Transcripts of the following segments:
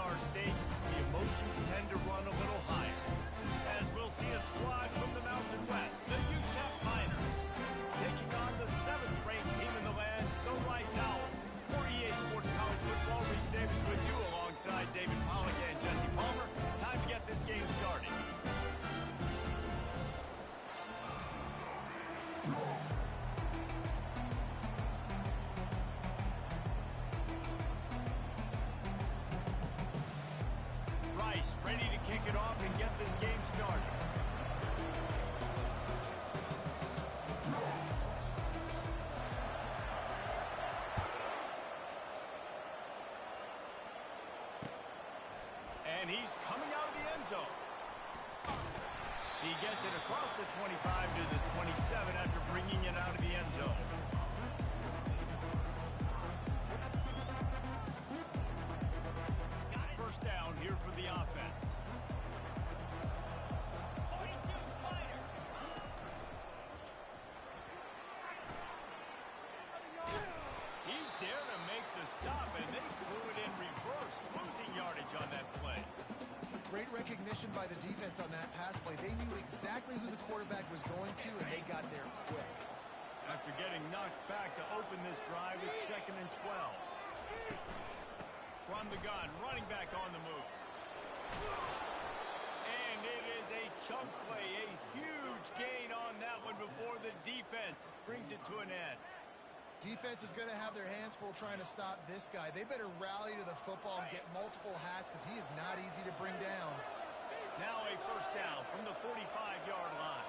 our state, the emotions tend to run a little higher. As we'll see a squad from the Mountain West, the Utep Miners, taking on the 7th-ranked team in the land, the Rice Owls. For EA Sports College Football, Reese Davis with you alongside David Pollock and Jesse Palmer. Time to get this game started. Rice ready to kick it off and get this game started. And he's coming out of the end zone. He gets it across the 25 to the 27 after bringing it out of the end zone. First down here for the offense. He's there to make the stop, and they threw it in reverse, losing yardage on that play. Great recognition by the defense on that pass play. They knew exactly who the quarterback was going to, and they got there quick. After getting knocked back to open this drive, it's 2nd and 12. From the gun, running back on the move. And it is a chunk play, a huge gain on that one before the defense brings it to an end. Defense is going to have their hands full trying to stop this guy. They better rally to the football and get multiple hats because he is not easy to bring down. Now a first down from the 45-yard line.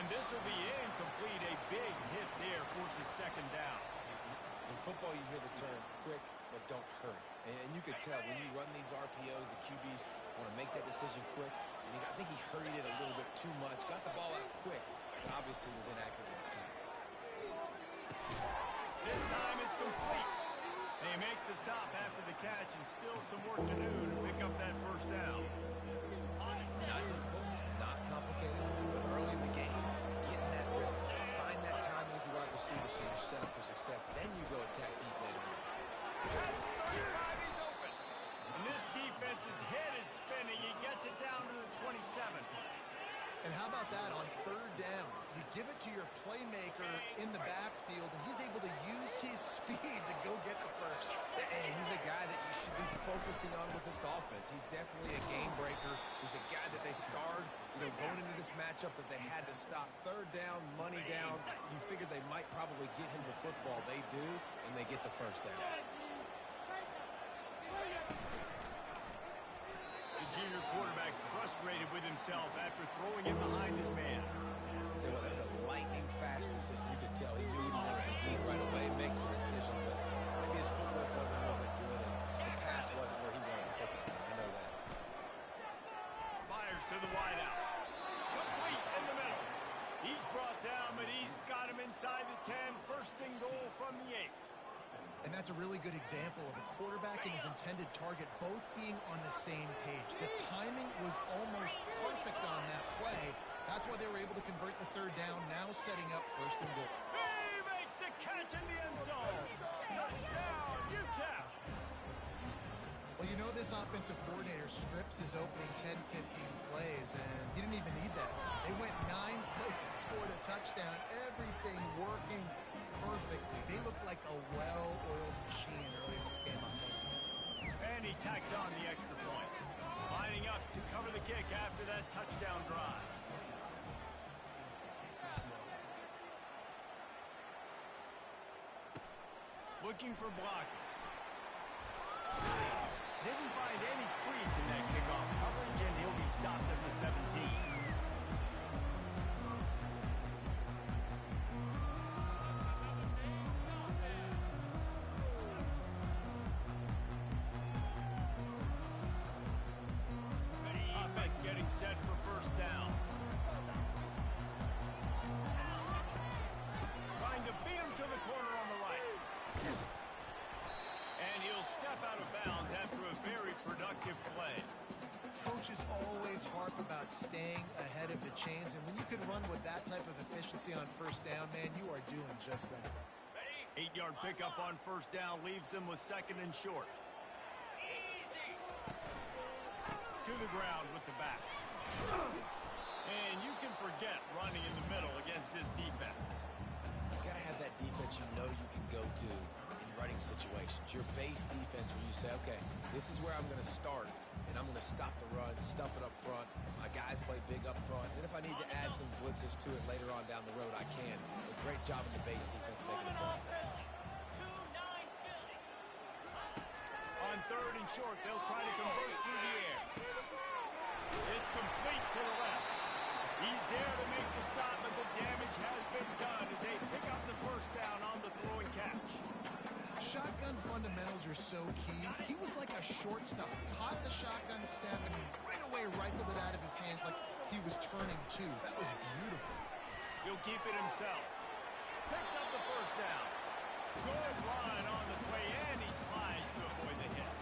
And this will be incomplete. A big hit there forces 2nd down. In football, you hear the term quick, but don't hurry. And you could tell when you run these RPOs, the QBs want to make that decision quick. And I think he hurried it a little bit too much. Got the ball out quick, but obviously was inaccurate in his pass. This time it's complete. They make the stop after the catch, and still some work to do to pick up that first down. Not difficult, not complicated, but early in the game, getting that rhythm. Find that time with your wide receiver so you're set up for success. Then you go attack deep later. At 35, he's open. And this defense's head is spinning. He gets it down to the 27. And how about that on 3rd down? You give it to your playmaker in the backfield, and he's able to use his speed to go get the first. And he's a guy that you should be focusing on with this offense. He's definitely a game breaker. He's a guy that they starred, going into this matchup that they had to stop. 3rd down, money down. You figured they might probably get him the football. They do, and they get the first down. The junior quarterback frustrated with himself after throwing it behind his man. Tell you what, that was a lightning-fast decision. You could tell he knew he wanted to do right away, makes the decision, but maybe his footwork wasn't a little bit good, and the pass wasn't where he wanted to put it. I know that. Fires to the wideout. Complete in the middle. He's brought down, but he's got him inside the 10. First and goal from the 8. And that's a really good example of a quarterback and his intended target both being on the same page. The timing was almost perfect on that play. That's why they were able to convert the 3rd down, now setting up 1st and goal. He makes the catch in the end zone. Touchdown, Utep. Well, you know this offensive coordinator strips his opening 10, 15 plays, and he didn't even need that. They went 9 plays and scored a touchdown. Everything working perfectly. They look like a well-oiled machine early in this game offensively. And he tacks on the extra point. Lining up to cover the kick after that touchdown drive. Looking for blockers. Didn't find any crease in that kickoff coverage, and he'll be stopped at the 17. Offense getting set for first down. Trying to beat him to the corner on the right. And he'll step out of bounds after a very productive play. Coaches always harp about staying ahead of the chains, and when you can run with that type of efficiency on first down, man, you are doing just that. 8-yard pickup on first down leaves them with second and short. To the ground with the back. And you can forget running in the middle against this defense. You got to have that defense you know you can go to in running situations. Your base defense where you say, okay, this is where I'm going to start, and I'm going to stop the run, stuff it up front. My guys play big up front. And if I need to add some blitzes to it later on down the road, I can. A great job in the base defense making it work. On third and short, they'll try to convert through the air. It's complete to the left. He's there to make the stop, but the damage has been done as they pick up the first down on the throw and catch. Shotgun fundamentals are so key. He was like a shortstop. Caught the shotgun snap and right away rifled it out of his hands like he was turning two. That was beautiful. He'll keep it himself. Picks up the first down. Good run on the play, and he slides to avoid the hit.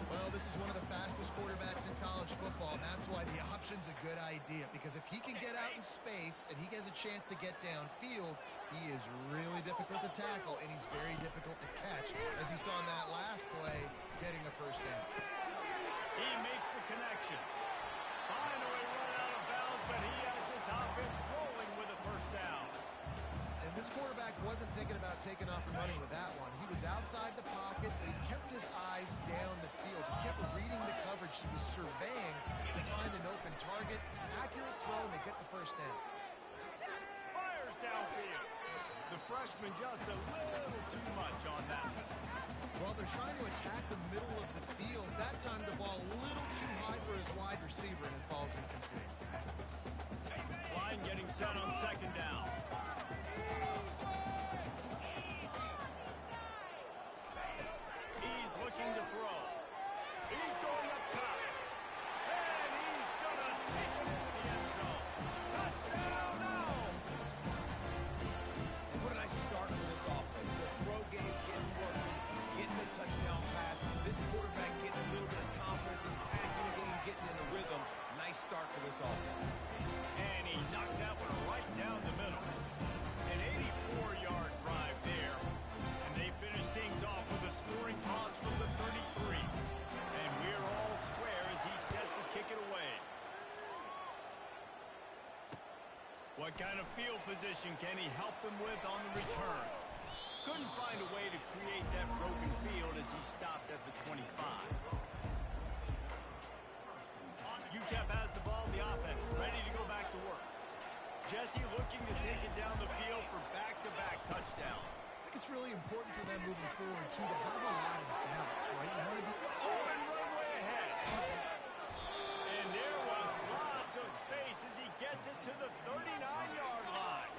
Well, this is one of the fastest quarterbacks in college football, and that's why the option's a good idea, because if he can get out in space and he has a chance to get downfield, he is really difficult to tackle, and he's very difficult to catch, as you saw in that last play, getting a first down. He makes the connection. Finally run out of bounds, but he has his offense rolling with a first down. And this quarterback wasn't thinking about taking off and running with that one. He was outside the pocket, but he kept his eyes down the field. He kept reading the coverage. He was surveying to find an open target. Accurate throw, and they get the first down. Fires downfield. The freshman just a little too much on that one. Well, they're trying to attack the middle of the field. That time the ball a little too high for his wide receiver, and it falls incomplete. Line getting set on second down. He's looking to throw. He's going up top. And he's going to take it into the end zone. Touchdown now! And what a nice start for this offense. The throw game getting working, getting the touchdown pass. This quarterback getting a little bit of confidence. His passing game getting in a rhythm. Nice start for this offense. And he knocked that one right down the middle. An 84-yard drive there. And they finish things off with a scoring toss from the 33. And we're all square as he's set to kick it away. What kind of field position can he help them with on the return? Couldn't find a way to create that broken field as he stopped at the 25. Utep has the ball, the offense ready to go back to work. Jesse looking to take it down the field for back-to-back touchdowns. I think it's really important for them moving forward, too, to have a lot of balance, right? You want to be open runway ahead. And there was lots of space as he gets it to the 39-yard line.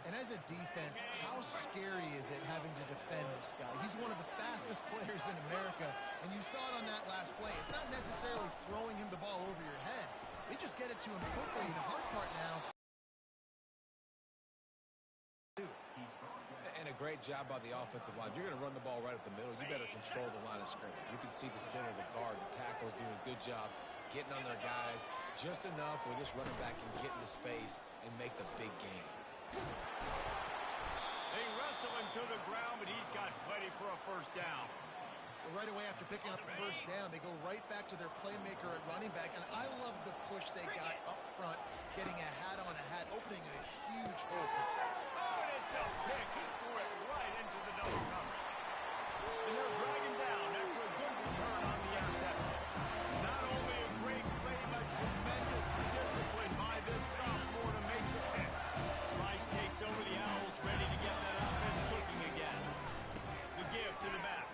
And as a defense, how scary is it having to defend this guy? He's one of the fastest players in America, and you saw it on that last play. It's not necessarily throwing him the ball over your head. They just get it to him quickly. The hard part now. And a great job by the offensive line. If you're going to run the ball right up the middle, you better control the line of scrimmage. You can see the center, the guard, the tackle's doing a good job getting on their guys just enough where this running back can get into space and make the big game. They wrestle him to the ground, but he's got plenty for a first down. Well, right away after picking up the first down, they go right back to their playmaker at running back. And I love the push they got up front, getting a hat on a hat, opening a huge hole for them. Oh, and it's a pick. He threw it right into the double coverage. And they'll drag him down after a good return on the interception. Not only a great play, but tremendous discipline by this sophomore to make the pick. Rice takes over the Owls, ready to get that offense cooking again. The give to the back.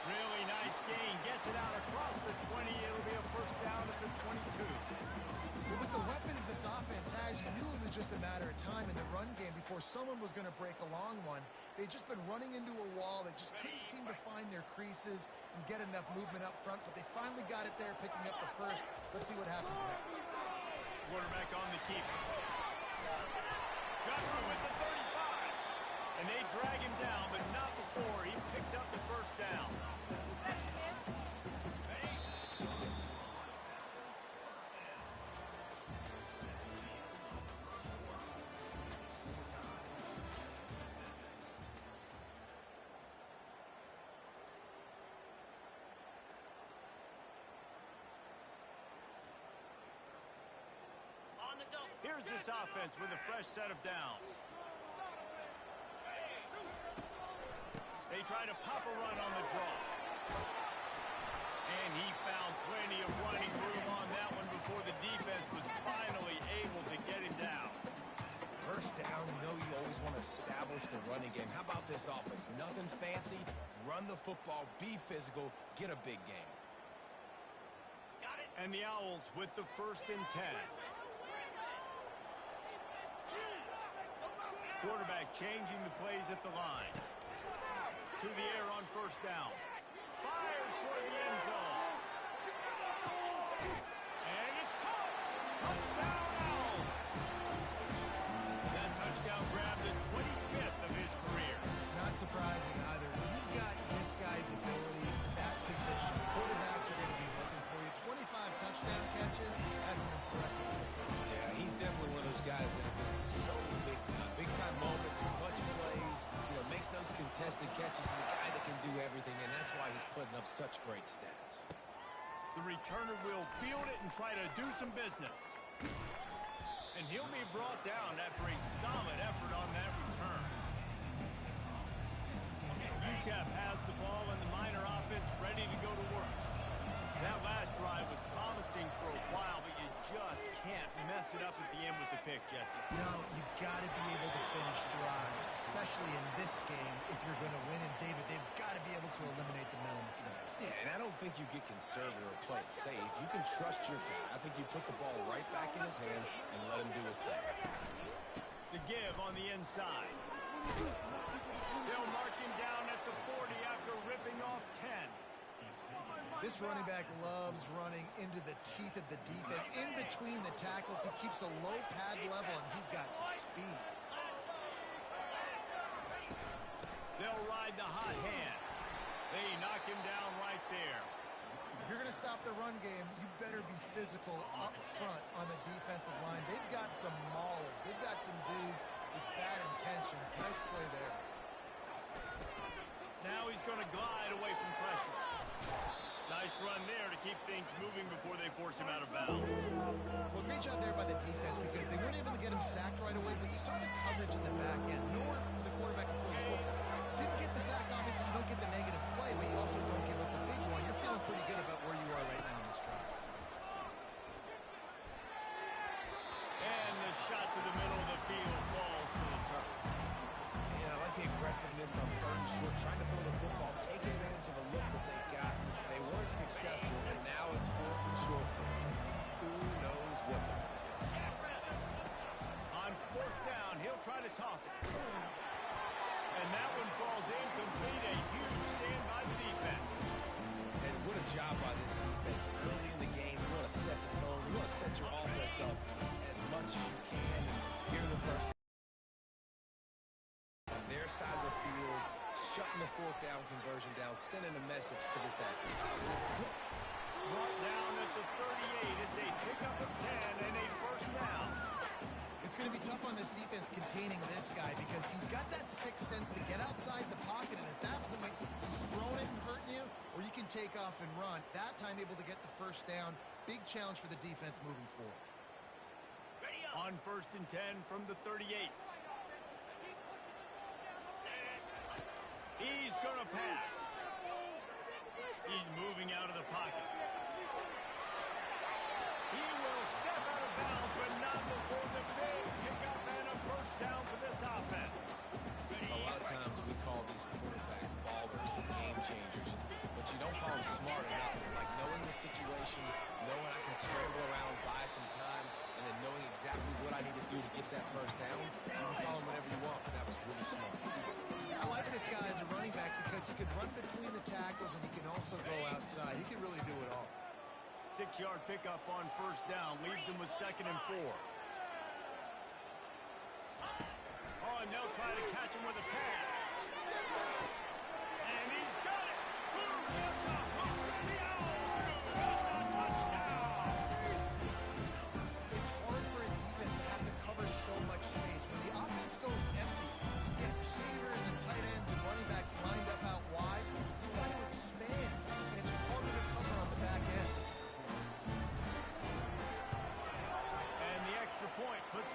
Really nice gain. Gets it out across the 20. It'll be a first down at the 22. But with the weapons this offense has, you knew it was just a matter of time in the run game before someone was going to break a long one. They'd just been running into a wall. They just couldn't seem to find their creases and get enough movement up front, but they finally got it there, picking up the first. Let's see what happens next. Quarterback on the keeper. Gusher with the 35. And they drag him down, but not before he picks up the first down. Here's this offense with a fresh set of downs. They try to pop a run on the draw. And he found plenty of running room on that one before the defense was finally able to get him down. First down, you know you always want to establish the running game. How about this offense? Nothing fancy. Run the football, be physical, get a big gain. And the Owls with the 1st and 10. Quarterback changing the plays at the line. To the air on 1st down. Fires toward the end zone. And it's caught. Touchdown, Owls. That touchdown grabbed the 25th of his career. Not surprising either. When you've got this guy's ability at that position, quarterbacks are going to be looking for you. 25 touchdown catches, that's an impressive football. Yeah, he's definitely one of those guys that have been so big time. Big time moments, clutch plays, makes those contested catches. He's a guy that can do everything, and that's why he's putting up such great stats. The returner will field it and try to do some business. And he'll be brought down after a solid effort on that return. Utep has the ball and the Miner offense ready to go to work. That last drive was promising for a while, but you just can't mess it up at the end with the pick, Jesse. You've got to be able to finish drives, especially in this game if you're going to win. And, David, they've got to be able to eliminate the mental mistakes. Yeah, and I don't think you get conservative or play it safe. You can trust your guy. I think you put the ball right back in his hands and let him do his thing. The give on the inside. They'll mark him down at the 40 after ripping off 10. This running back loves running into the teeth of the defense. In between the tackles, he keeps a low pad level, and he's got some speed. They'll ride the hot hand. They knock him down right there. If you're going to stop the run game, you better be physical up front on the defensive line. They've got some maulers. They've got some dudes with bad intentions. Nice play there. Now he's going to glide away from pressure. Nice run there to keep things moving before they force him out of bounds. Well, great job there by the defense because they weren't able to get him sacked right away, but you saw the coverage in the back end, nor for the quarterback to throw the football. Didn't get the sack, obviously you don't get the negative play, but you also don't give up the big one. You're feeling pretty good about where you are right now in this drive. And the shot to the middle of the field falls to the turf. And I like the aggressiveness on 3rd and short, trying to throw the football, take advantage of a look that they got. They weren't successful, and now it's 4th and short territory. Who knows what they're going to do. On 4th down, he'll try to toss it. And that one falls incomplete. A huge stand by the defense. And what a job by this defense. Early in the game, you want to set the tone. You want to set your offense up as much as you can. And here in the first, on their side of the field, shutting the 4th down conversion down, sending a message to this offense. Brought down at the 38. It's a pickup of 10 and a 1st down. It's going to be tough on this defense containing this guy because he's got that sixth sense to get outside the pocket, and at that point, he's throwing it and hurting you, or you can take off and run. That time able to get the 1st down. Big challenge for the defense moving forward. On 1st and 10 from the 38. He's going to pass. He's moving out of the pocket. He will step out of bounds, but not before the big pickup and a 1st down for this offense. A lot of times we call these quarterbacks ballers and game changers, but you don't call them smart enough. Like knowing the situation, knowing I can scramble around, buy some time, and then knowing exactly what I need to do to get that 1st down. You can call him whatever you want, but that was really smart. I like this guy as a running back because he can run between the tackles and he can also go outside. He can really do it all. 6-yard pickup on 1st down leaves him with 2nd and 4. Oh, and they'll try to catch him with a pass. And he's got it. Boom, it's a hook, and the Owls do. It's a touchdown. It's hard for a defense to have to cover so much space. When the offense goes empty, you get receivers and tight ends and running backs lined up out wide. You've got to expand, and it's harder to cover on the back end. And the extra point puts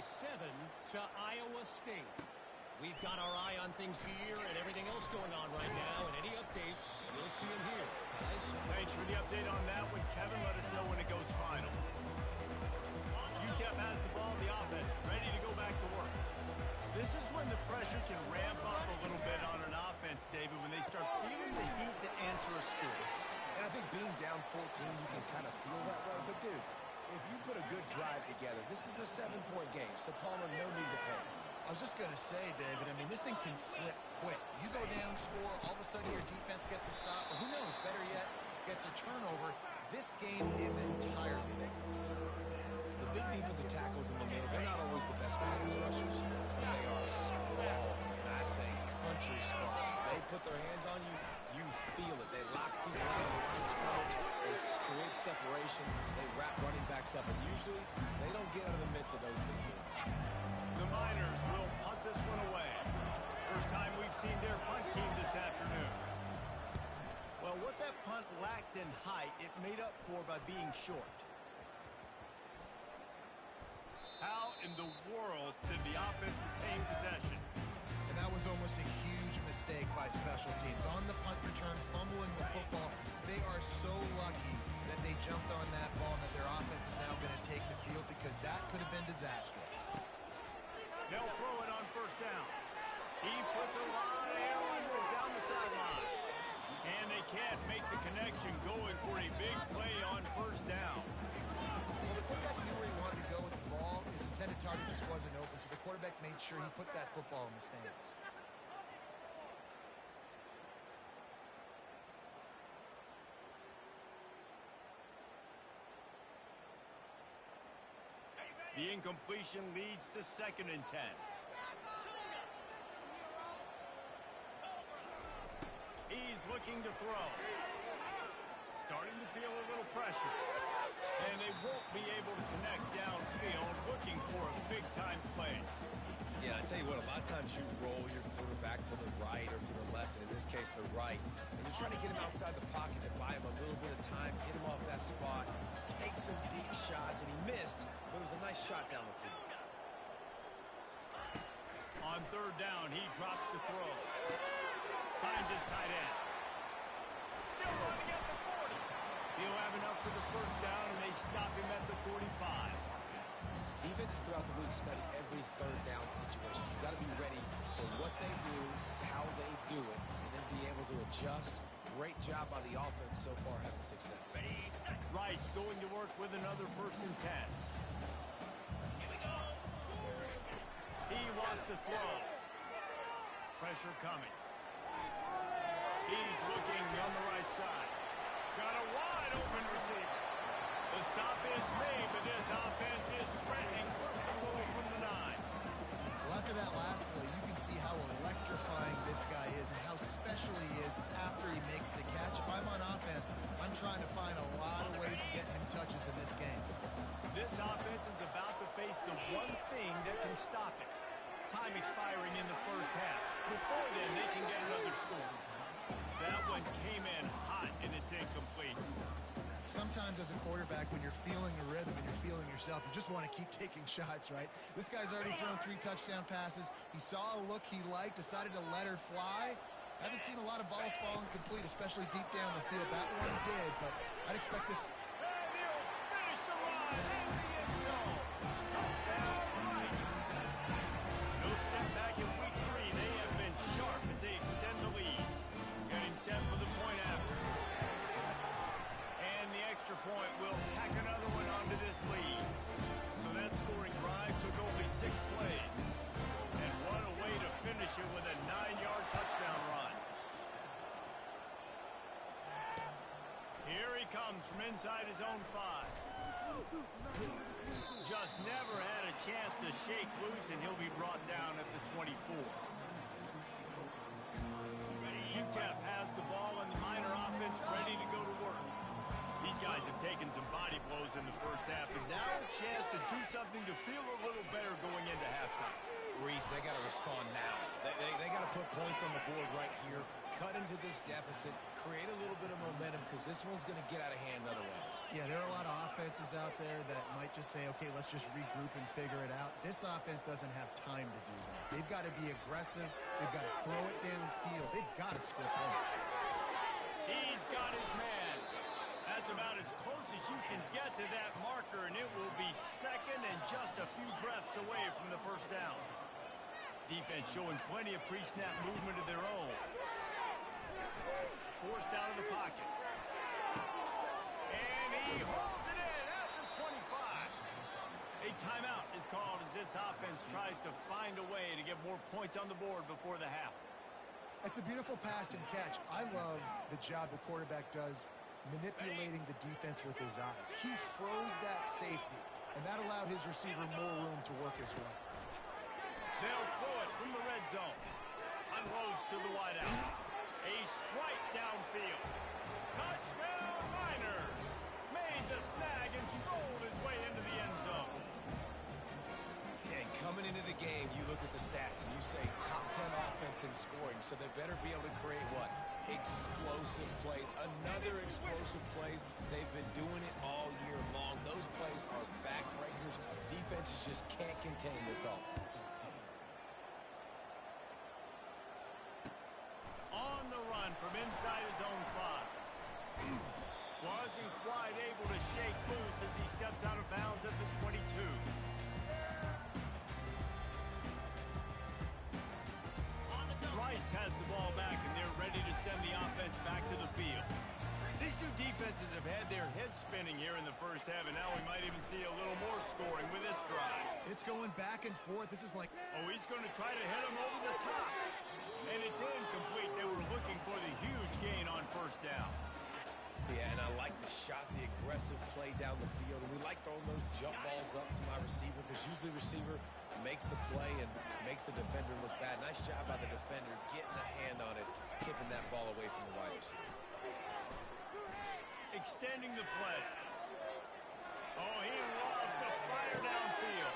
7 to Iowa State. We've got our eye on things here and everything else going on right now, and any updates, you'll see them here. Guys? Thanks for the update on that one, Kevin. Let us know when it goes final. Utep has the ball in the offense, ready to go back to work. This is when the pressure can ramp up a little bit on an offense, David, when they start feeling the heat to answer a score. And I think being down 14, you can kind of feel that way. But, dude, if you put a good drive together, this is a 7-point game, so Palmer, no need to panic. I was just going to say, David, I mean, this thing can flip quick. You go down, score, all of a sudden your defense gets a stop, or who knows, better yet, gets a turnover. This game is entirely different. The big defensive tackles in the middle, they're not always the best pass rushers, but they are strong, and I say country strong. They put their hands on you, you feel it. They lock people out of the line of scrimmage, they create separation, they wrap running backs up, and usually they don't get out of the midst of those big boys. The Miners will punt this one away. First time we've seen their punt team this afternoon. Well, what that punt lacked in height, it made up for by being short. How in the world did the offense retain possession? And that was almost a huge mistake by special teams. On the punt return, fumbling the football, they are so lucky that they jumped on that ball and that their offense is now going to take the field, because that could have been disastrous. They'll throw it on first down. He puts a lot of air under it down the sideline. And they can't make the connection, going for a big play on first down. Well, the quarterback knew where he wanted to go with the ball. His intended target just wasn't open, so the quarterback made sure he put that football in the stands. The incompletion leads to 2nd and 10. He's looking to throw. Starting to feel a little pressure. And they won't be able to connect downfield, looking for a big-time play. Yeah, I tell you what, a lot of times you roll your quarterback to the right or to the left, and in this case, the right. And you're trying to get him outside the pocket to buy him a little bit of time, get him off that spot, take some deep shots, and he missed, but it was a nice shot down the field. On 3rd down, he drops to throw. Finds his tight end. Still running at the 40. He'll have enough for the first down, and they stop him at the 45. Defenses throughout the week study every 3rd down situation. You've got to be ready for what they do, how they do it, and then be able to adjust. Great job by the offense so far, having success. Rice going to work with another 1st and 10. Here we go. He wants to throw. Pressure coming. He's looking on the right side. Got a wide open receiver. The stop is made, but this offense is threatening 1st and goal from the 9. Well, after that last play, you can see how electrifying this guy is and how special he is after he makes the catch. If I'm on offense, I'm trying to find a lot of ways to get him touches in this game. This offense is about to face the one thing that can stop it. Time expiring in the first half. Before then, they can get another score. That one came in hot, and it's incomplete. Sometimes as a quarterback, when you're feeling the rhythm and you're feeling yourself, you just want to keep taking shots, right? This guy's already thrown 3 touchdown passes. He saw a look he liked, decided to let her fly. I haven't seen a lot of balls falling complete, especially deep down the field. That one did, but I'd expect this. And he'll finish the run in the end zone. Touchdown, right. No step back in week 3. They have been sharp as they extend the lead. Getting set for the point after. And the extra point will tack another one onto this lead. So that scoring drive took only 6 plays. And what a way to finish it with a 9-yard touchdown run. Here he comes from inside his own 5. Just never had a chance to shake loose, and he'll be brought down at the 24. Utep has the ball, and the Miner offense ready to go to work. These guys have taken some body blows in the first half, and now a chance to do something to feel a little better going into halftime. Reese, they got to respond now. They got to put points on the board right here, cut into this deficit, create a little bit of momentum, because this one's going to get out of hand otherwise. Yeah, there are a lot of offenses out there that might just say, okay, let's just regroup and figure it out. This offense doesn't have time to do that. They've got to be aggressive. They've got to throw it downfield. They've got to score points. He's got his man. That's about as close as you can get to that marker, and it will be second and just a few breaths away from the first down. Defense showing plenty of pre-snap movement of their own. Forced out of the pocket. And he holds it in at the 25. A timeout is called as this offense tries to find a way to get more points on the board before the half. It's a beautiful pass and catch. I love the job the quarterback does manipulating the defense with his eyes. He froze that safety, and that allowed his receiver more room to work his way. They'll throw it from the red zone. Unloads to the wideout. A strike downfield. Touchdown Miners. Made the snag and strolled his way into the end zone. And coming into the game, you look at the stats and you say top 10 offense in scoring, so they better be able to create what? Explosive plays. Another explosive plays. They've been doing it all year long. Those plays are backbreakers. Defenses just can't contain this offense. On the run from inside his own 5. Wasn't quite able to shake loose as he steps out of bounds at the 22. Rice has the ball back, and they're ready to send the offense back to the field. These two defenses have had their heads spinning here in the first half, and now we might even see a little more scoring with this drive. It's going back and forth. This is like... Oh, he's going to try to hit him over the top. And it's incomplete. They were looking for the huge gain on first down. Yeah, and I like the shot, the aggressive play down the field. And we like throwing those jump balls up to my receiver, because usually the receiver makes the play and makes the defender look bad. Nice job by the defender getting a hand on it, tipping that ball away from the wide receiver. Extending the play. Oh, he loves to fire downfield.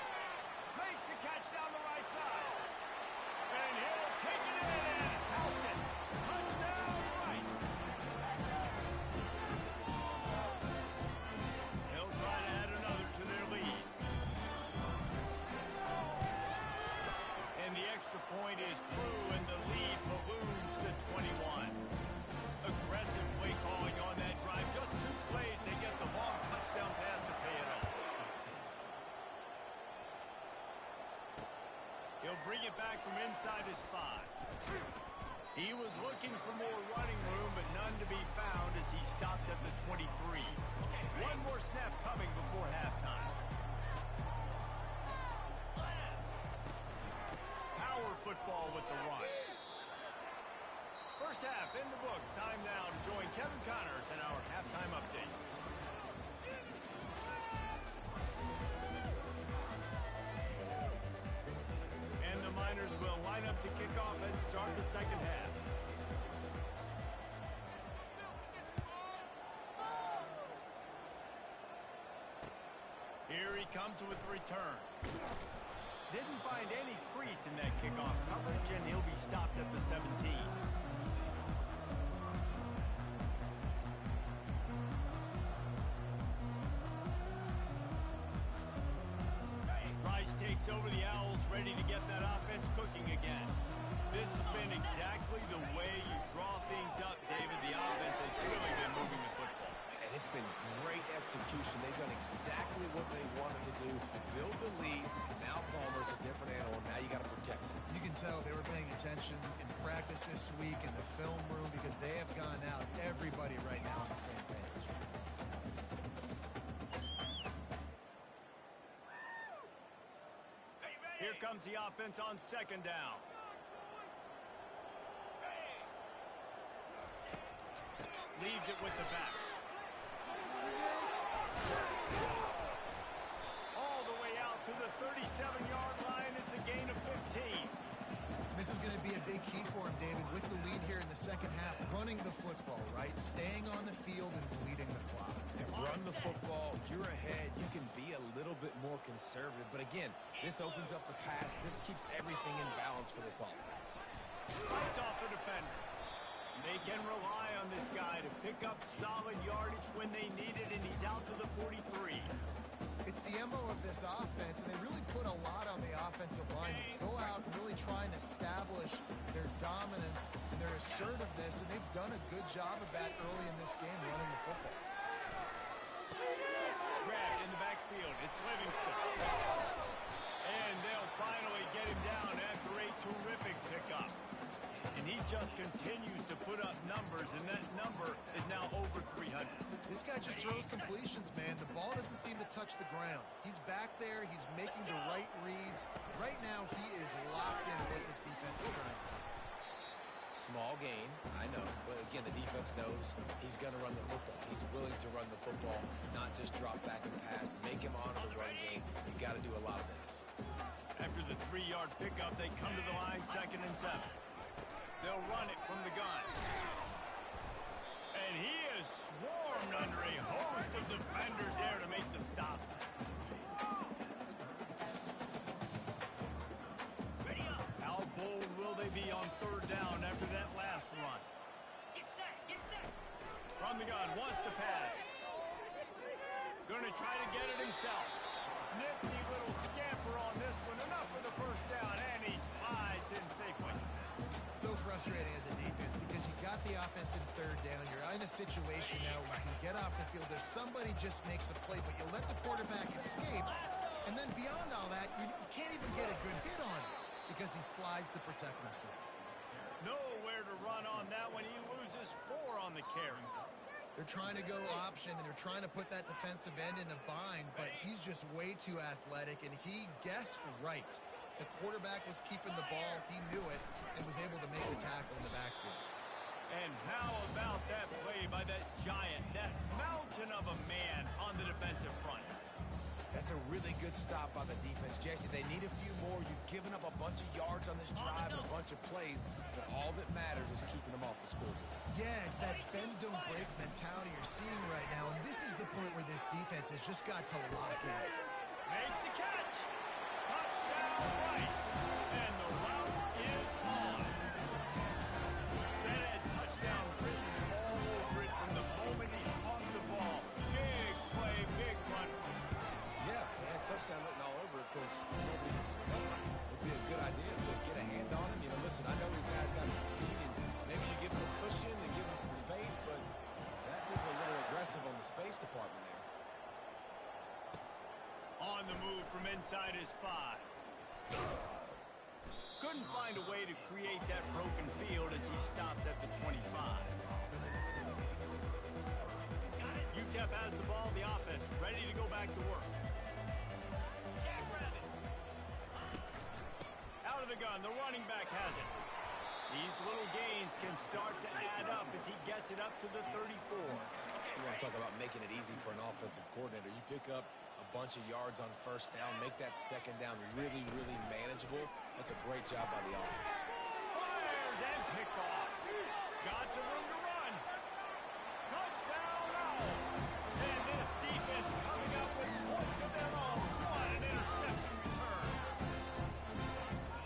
Makes the catch down the right side. And he'll take it in and house it. Touchdown, Rice. They'll try to add another to their lead. And the extra point is true, and the lead balloons to 21. Aggressive play calling on that drive. Just 2 plays, they get the long touchdown pass to pay it off. He'll bring it back from inside his 5. He was looking for more running room, but none to be found as he stopped at the 23. One more snap coming before halftime. Power football with the run. First half in the books. Time now to join Kevin Connors in our halftime update. And the Miners will line up to kick off and start the second half. Here he comes with the return. Didn't find any crease in that kickoff coverage, and he'll be stopped at the 17. Rice takes over the Owls, ready to get that offense cooking again. This has been exactly the way you draw things up, David. The offense has really been moving the football. And it's been great execution. They've done exactly what they wanted to do. Build the lead. Now Palmer's a different animal. Now you got to protect him. You can tell they were paying attention in practice this week in the film room, because they have gone out, everybody right now on the same page. Here comes the offense on second down. Leaves it with the back. All the way out to the 37-yard line. It's a gain of 15. This is going to be a big key for him, David, with the lead here in the second half, running the football, right? Staying on the field and bleeding the clock. And run the football. You're ahead. You can be a little bit more conservative. But again, this opens up the pass. This keeps everything in balance for this offense. Fights off the defender. They can rely on this guy to pick up solid yardage when they need it, and he's out to the 43. It's the MO of this offense, and they really put a lot on the offensive line to go out and really try and establish their dominance and their assertiveness, and they've done a good job of that early in this game running the football. Grab in the backfield. It's Livingston. And they'll finally get him down after a terrific pickup. And he just continues to put up numbers, and that number is now over 300. This guy just throws completions, man. The ball doesn't seem to touch the ground. He's back there. He's making the right reads. Right now, he is locked in what this defense is trying to do. Small gain, I know, but again, the defense knows he's going to run the football. He's willing to run the football, not just drop back and pass, make him honor the run game. You've got to do a lot of this. After the 3-yard pickup, they come to the line, 2nd and 7. They'll run it from the gun. And he is swarmed under a host of defenders there to make the stop. How bold will they be on 3rd down after that last run? Get set, get set. From the gun, wants to pass. Gonna try to get it himself. Nifty little scamper on this one. Enough for the 1st down, and he slides in safely. So frustrating as a defense because you got the offense in 3rd down. You're in a situation now where you can get off the field. If somebody just makes a play, but you let the quarterback escape, and then beyond all that, you can't even get a good hit on him because he slides to protect himself. Nowhere to run on that one. He loses 4 on the carry. They're trying to go option, and they're trying to put that defensive end in a bind, but he's just way too athletic, and he guessed right. The quarterback was keeping the ball. He knew it and was able to make the tackle in the backfield. And how about that play by that giant, that mountain of a man on the defensive front? That's a really good stop by the defense. Jesse, they need a few more. You've given up a bunch of yards on this drive and a bunch of plays, but all that matters is keeping them off the scoreboard. Yeah, it's that bend, don't break mentality you're seeing right now, and this is the point where this defense has just got to lock in. Makes the catch. Touchdown, Rice. And the route is on. That had touchdown written all over it from the moment he caught the ball. Big play, big run. Yeah, they had touchdown written all over it because nobody was covering. It'd be a good idea to get a hand on him. You know, listen, I know you guys got some speed, and maybe you give him a cushion and give him some space, but that was a little aggressive on the space department there. On the move from inside his 5. Couldn't find a way to create that broken field as he stopped at the 25. Utep has the ball, the offense ready to go back to work. Out of the gun, the running back has it. These little gains can start to add up as he gets it up to the 34. You want to talk about making it easy for an offensive coordinator. You pick up a bunch of yards on 1st down, make that 2nd down really, really manageable. That's a great job by the offense. Fires and picked off. Got some room to run. Touchdown, Owl. And this defense coming up with points of their own. What an interception return.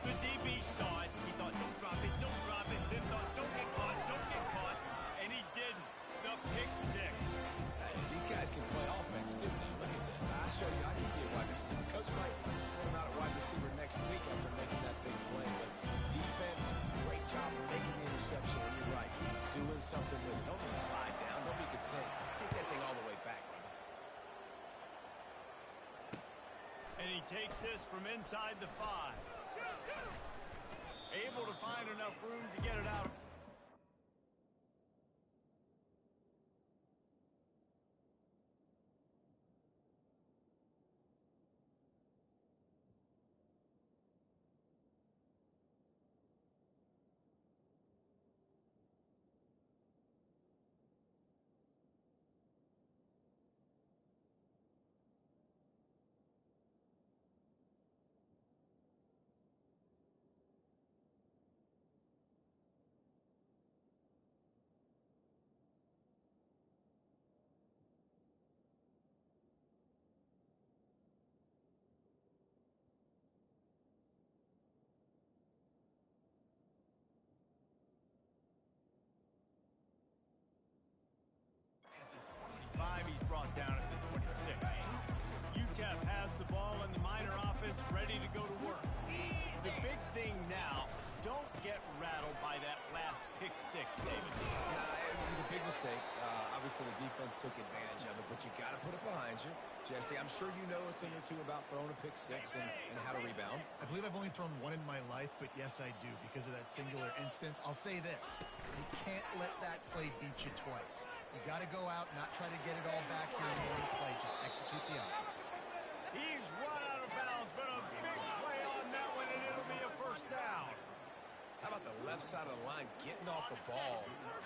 The DB saw it. He thought, don't drop it, don't drop it. Then thought, don't get caught, don't get caught. And he didn't. The pick 6. These guys can play offense, too. Now, look at this. I'll show you. I can be a wide receiver. Coach might split him out at wide receiver next week after making that big play. But defense, great job of making the interception. And you're right. Doing something with it. Don't just slide down. Don't be content. Take that thing all the way back, brother. And he takes this from inside the 5. Able to find enough room to get it out. offense ready to go to work. The big thing now, don't get rattled by that last pick six, David. Nah, it was a big mistake. Obviously, the defense took advantage of it, but you got to put it behind you. Jesse, I'm sure you know a thing or two about throwing a pick six and how to rebound. I believe I've only thrown one in my life, but yes, I do because of that singular instance. I'll say this. You can't let that play beat you twice. You got to go out, not try to get it all back here in one play. Just execute the offense. He's run out of bounds, but a big play on that one, and it'll be a first down. How about the left side of the line getting off the ball,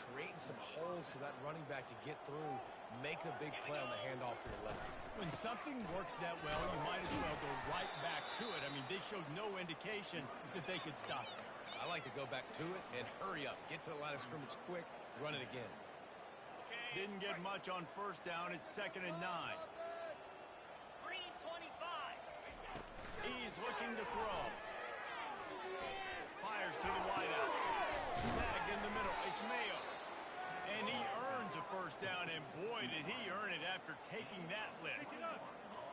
creating some holes for that running back to get through, make a big play on the handoff to the left. When something works that well, you might as well go right back to it. I mean, they showed no indication that they could stop it. I like to go back to it and hurry up. Get to the line of scrimmage quick, run it again. Didn't get much on first down. It's 2nd and 9. 3:25. He's looking to throw. Fires to the wideout. Snagged in the middle. It's Mayo. And he earns a first down, and boy, did he earn it after taking that lift.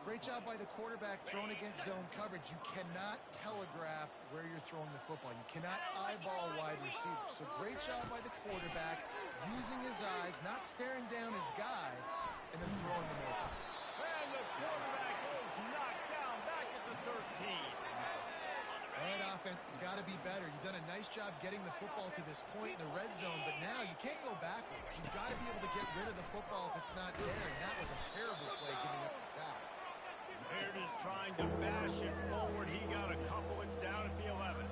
Great job by the quarterback throwing against zone coverage. You cannot telegraph where you're throwing the football. You cannot eyeball wide receivers. So great job by the quarterback using his eyes, not staring down his guy, and then throwing him open. And the quarterback is knocked down back at the 13. All right, offense has got to be better. You've done a nice job getting the football to this point in the red zone, but now you can't go backwards. You've got to be able to get rid of the football if it's not there, and that was a terrible play giving up the sack. Baird is trying to bash it forward. He got a couple. It's down at the 11.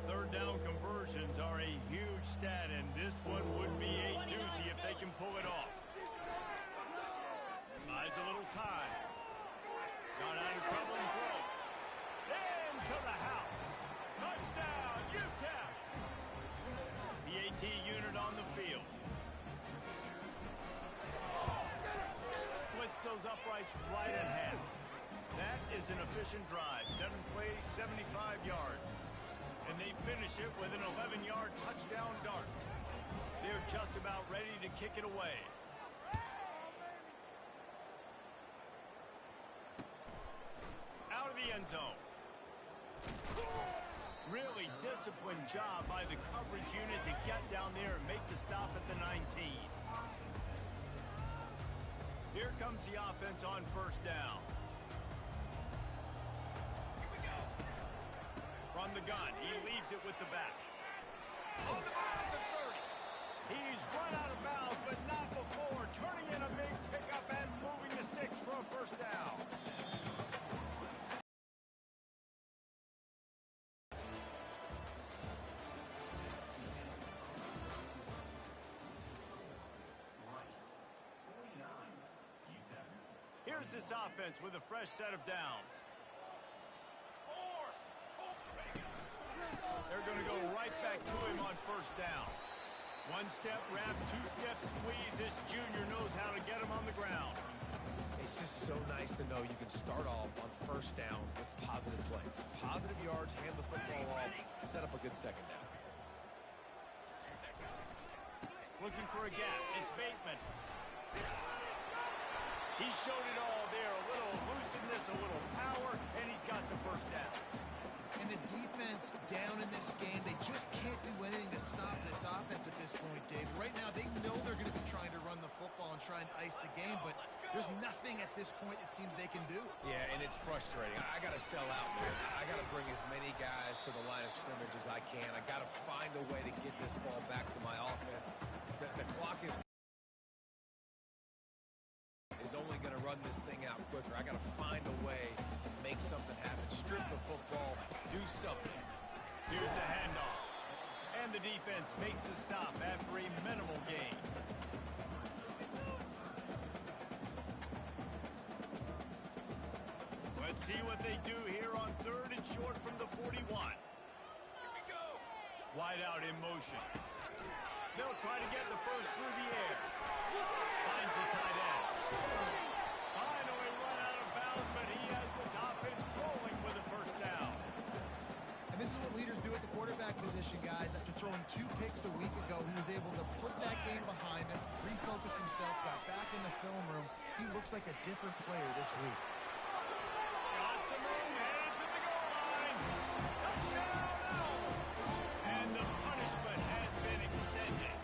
Third down conversions are a huge stat, and this one would be a doozy if they can pull it off. Buys a little time. Got out of trouble and throws. Into the house. Touchdown, Utep. The AT unit on the field. Splits those uprights right in half. That is an efficient drive. 7 plays, 75 yards. And they finish it with an 11-yard touchdown dart. They're just about ready to kick it away. Out of the end zone. Really disciplined job by the coverage unit to get down there and make the stop at the 19. Here comes the offense on first down. From the gun, he leaves it with the back. On the move at the 30. He's run out of bounds, but not before. Turning in a big pickup and moving the sticks for a first down. Here's this offense with a fresh set of downs. They're going to go right back to him on first down. One step wrap, two step squeeze. This junior knows how to get him on the ground. It's just so nice to know you can start off on first down with positive plays. Positive yards, hand the football off, set up a good second down. Looking for a gap. It's Bateman. He showed it all there. A little elusiveness, a little power, and he's got the first down. And the defense down in this game, they just can't do anything to stop this offense at this point, Dave. Right now, they know they're going to be trying to run the football and try and ice the game, but there's nothing at this point it seems they can do. Yeah, and it's frustrating. I got to sell out, man. I got to bring as many guys to the line of scrimmage as I can. I got to find a way to get this ball back to my offense. The clock is only going to run this thing out quicker. I got to find a way to make something happen. Strip the football, do something. Here's the handoff. And the defense makes the stop after a minimal gain. Let's see what they do here on third and short from the 41. Here we go. Wide out in motion. They'll try to get the first through the air. Finds the tight end. Finally run out of bounds, but he has this offense rolling with a first down. And this is what leaders do at the quarterback position, guys. After throwing 2 picks a week ago, he was able to put that game behind him, refocused himself, got back in the film room. He looks like a different player this week. Got some room, headed to the goal line. Touchdown! And the punishment has been extended.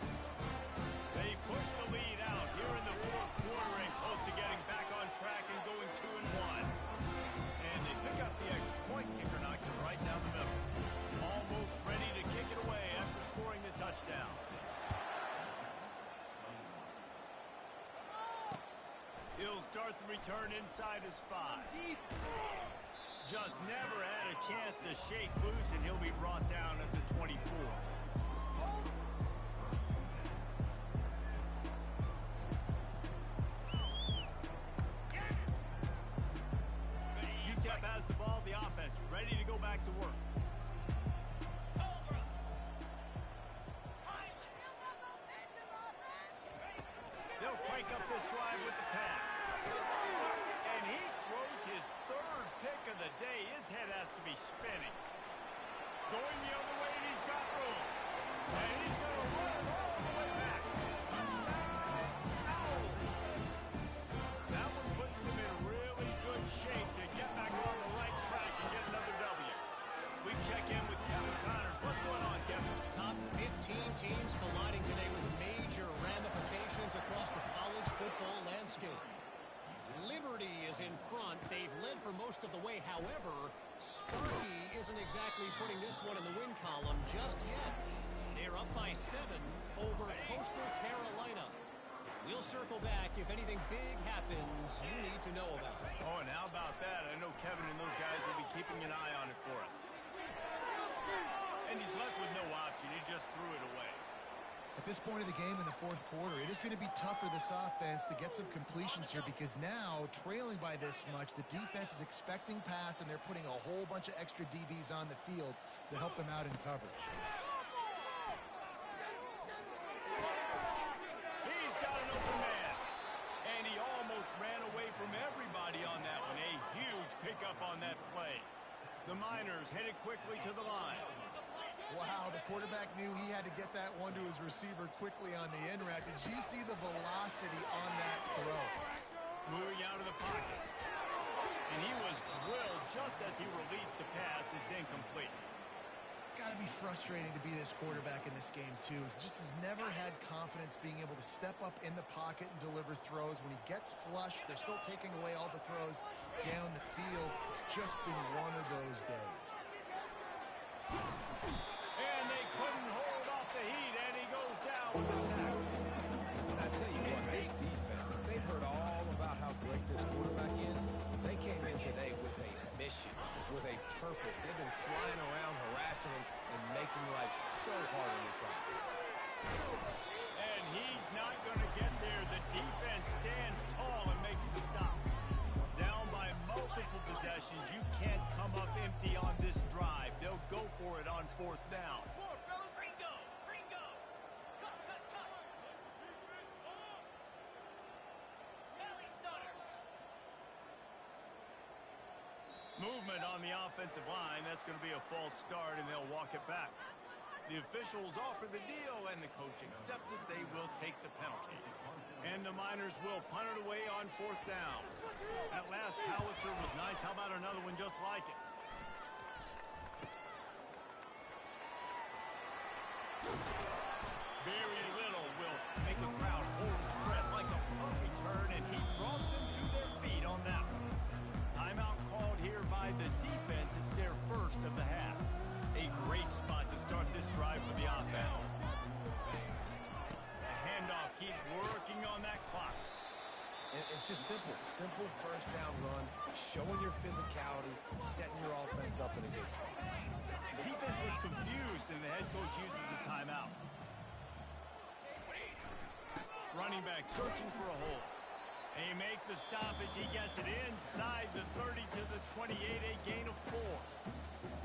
They push the lead out here in the fourth quarter and close to getting back on track and going 2-1. And they pick up the extra point. Kicker knocks it right down the middle. Almost ready to kick it away after scoring the touchdown. He'll start the return inside his 5. Just never had a chance to shake loose, and he'll be brought down at the 24. Utep has the ball, the offense ready to go back to work. They'll crank up this drive with the pass. And he throws his 3rd pick of the day. His head has to be spinning. Going the other way, and he's got room. And he's going to run it all the way back. Touchdown, Owls. That one puts them in really good shape to get back on the right track and get another W. We check in with Kevin Connors. What's going on, Kevin? Top 15 teams colliding today with major ramifications across the college football landscape. Liberty is in front. They've led for most of the way. However, Sparky isn't exactly putting this one in the win column just yet. They're up by 7 over Coastal Carolina. We'll circle back if anything big happens you need to know about. Oh, and how about that? I know Kevin and those guys will be keeping an eye on it for us. And he's left with no option. He just threw it away. At this point of the game in the fourth quarter, it is going to be tough for this offense to get some completions here because now, trailing by this much, the defense is expecting pass, and they're putting a whole bunch of extra DBs on the field to help them out in coverage. He's got an open man. And he almost ran away from everybody on that one. A huge pickup on that play. The Miners headed quickly to the line. Wow, the quarterback knew he had to get that one to his receiver quickly on the end route. Did you see the velocity on that throw? Moving out of the pocket. And he was drilled just as he released the pass. It's incomplete. It's got to be frustrating to be this quarterback in this game, too. He just has never had confidence being able to step up in the pocket and deliver throws. When he gets flushed, they're still taking away all the throws down the field. It's just been one of those days. And they couldn't hold off the heat, and he goes down with a sack. And I tell you what, this defense, they've heard all about how great this quarterback is. They came in today with a mission, with a purpose. They've been flying around, harassing him, and making life so hard on this offense. And he's not going to get there. The defense stands tall and makes the stop. Down by multiple possessions, you can't come up empty on this drive. They'll go for it on 4th down. Movement on the offensive line. That's going to be a false start, and they'll walk it back. The officials offer the deal, and the coach accepts it. They will take the penalty. And the Miners will punt it away on 4th down. That last howitzer was nice. How about another one just like it? Very little will make a crowd hold its breath like a punt return, and he brought them to their feet on that one. Timeout called here by the defense. It's their first of the half. A great spot to start this drive for the offense. The handoff keeps working on that clock. And it's just simple. Simple first down run, showing your physicality, setting your offense up in a good spot. The defense was confused, and the head coach uses a timeout. Running back searching for a hole. He makes the stop as he gets it inside the 30 to the 28, a gain of 4.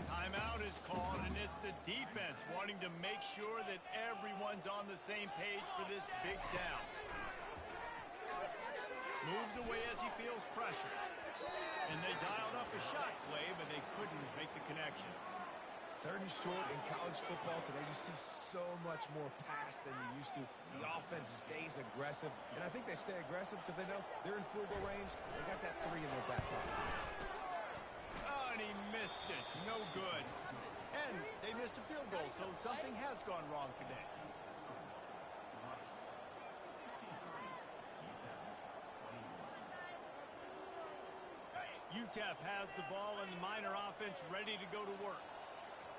Timeout is called, and it's the defense wanting to make sure that everyone's on the same page for this big down. Moves away as he feels pressure. And they dialed up a shot play, but they couldn't make the connection. Third and short in college football today, you see so much more pass than you used to. The offense stays aggressive, and I think they stay aggressive because they know they're in field goal range. They got that 3 in their back pocket. Oh, and he missed it. No good. And they missed a field goal, so something has gone wrong today. Utep has the ball and the Miner offense ready to go to work.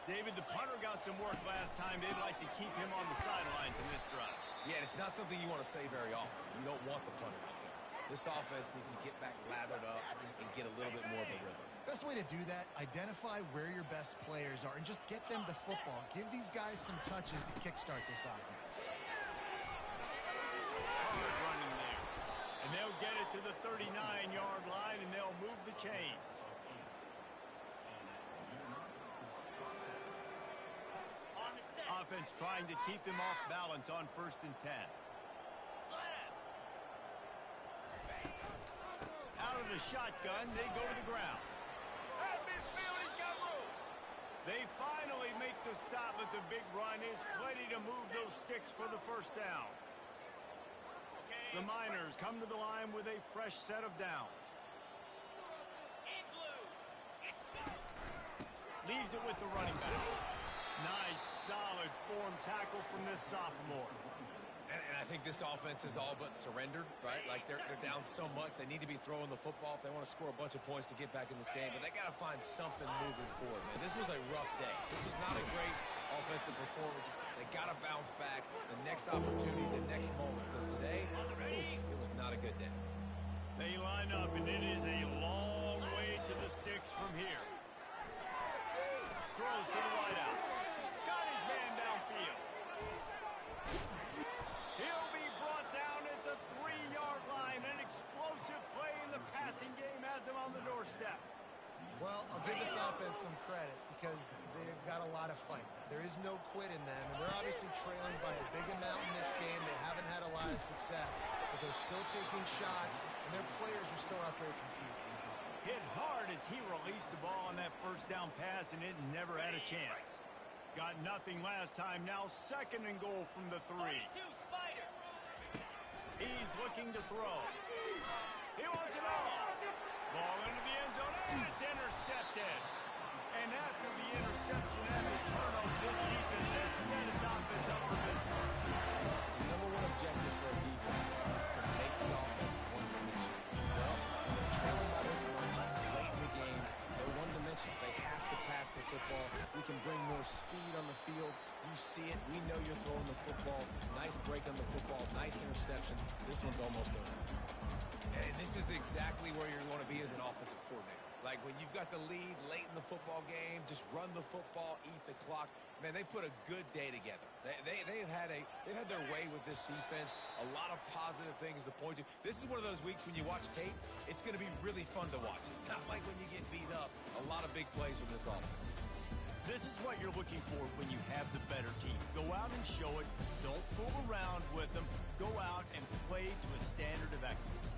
David, the punter got some work last time. They'd like to keep him on the sidelines in this drive. Yeah, it's not something you want to say very often. You don't want the punter out there. This offense needs to get back lathered up and get a little bit more of a rhythm. Best way to do that, identify where your best players are and just get them the football. Give these guys some touches to kickstart this offense. Hard running there. And they'll get it to the 39-yard line, and they'll move the chains. Offense trying to keep them off balance on 1st and 10. Out of the shotgun, they go to the ground. At midfield, he's got room. They finally make the stop, but the big run is plenty to move those sticks for the first down. The Miners come to the line with a fresh set of downs. Leaves it with the running back. Nice, solid form tackle from this sophomore. And I think this offense is all but surrendered, right? Like they're down so much, they need to be throwing the football if they want to score a bunch of points to get back in this game. But they got to find something moving forward, man. This was a rough day. This was not a great offensive performance. They got to bounce back the next opportunity, the next moment. Because today, it was not a good day. They line up, and it is a long way to the sticks from here. Throws to the wideout. Got his man downfield. He'll be brought down at the 3-yard line. An explosive play in the passing game has him on the doorstep. Well, I'll give this offense some credit because they've got a lot of fight. There is no quit in them, and they're obviously trailing by a big amount in this game. They haven't had a lot of success, but they're still taking shots, and their players are still out there competing. Hit hard as he released the ball on that first down pass, and it never had a chance. Got nothing last time. Now 2nd and goal from the 3. He's looking to throw. He wants it all. Ball into the end zone, and it's intercepted. And after the interception and the turnover, this defense has set its offense up for business. The number one objective for a defense is to make the offense one-dimensional. Well, when they're trailing by this much late in the game, they're one-dimensional. They have to pass the football. We can bring more speed on the field. You see it. We know you're throwing the football. Nice break on the football. Nice interception. This one's almost over. And this is exactly where you want to be as an offensive coordinator. Like when you've got the lead late in the football game, just run the football, eat the clock. Man, they've put a good day together. They've had their way with this defense. A lot of positive things to point to. This is one of those weeks when you watch tape, it's going to be really fun to watch it. Not like when you get beat up. A lot of big plays from this offense. This is what you're looking for when you have the better team. Go out and show it. Don't fool around with them. Go out and play to a standard of excellence.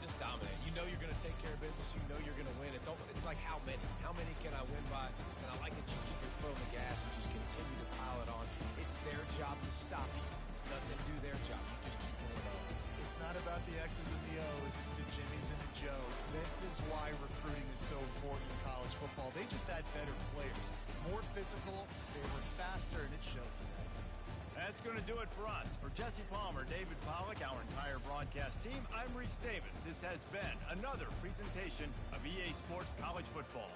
Just dominate. You know you're going to take care of business. You know you're going to win. It's like how many? How many can I win by? And I like that you keep your foot on the gas and just continue to pile it on. It's their job to stop you. Let them do their job. You just keep going on. It's not about the X's and the O's. It's the Jimmies and the Joes. This is why recruiting is so important in college football. They just had better players. More physical. They were faster, and it showed today. That's going to do it for us. For Jesse Palmer, David Pollack, our entire broadcast team, I'm Reese Davis. This has been another presentation of EA Sports College Football.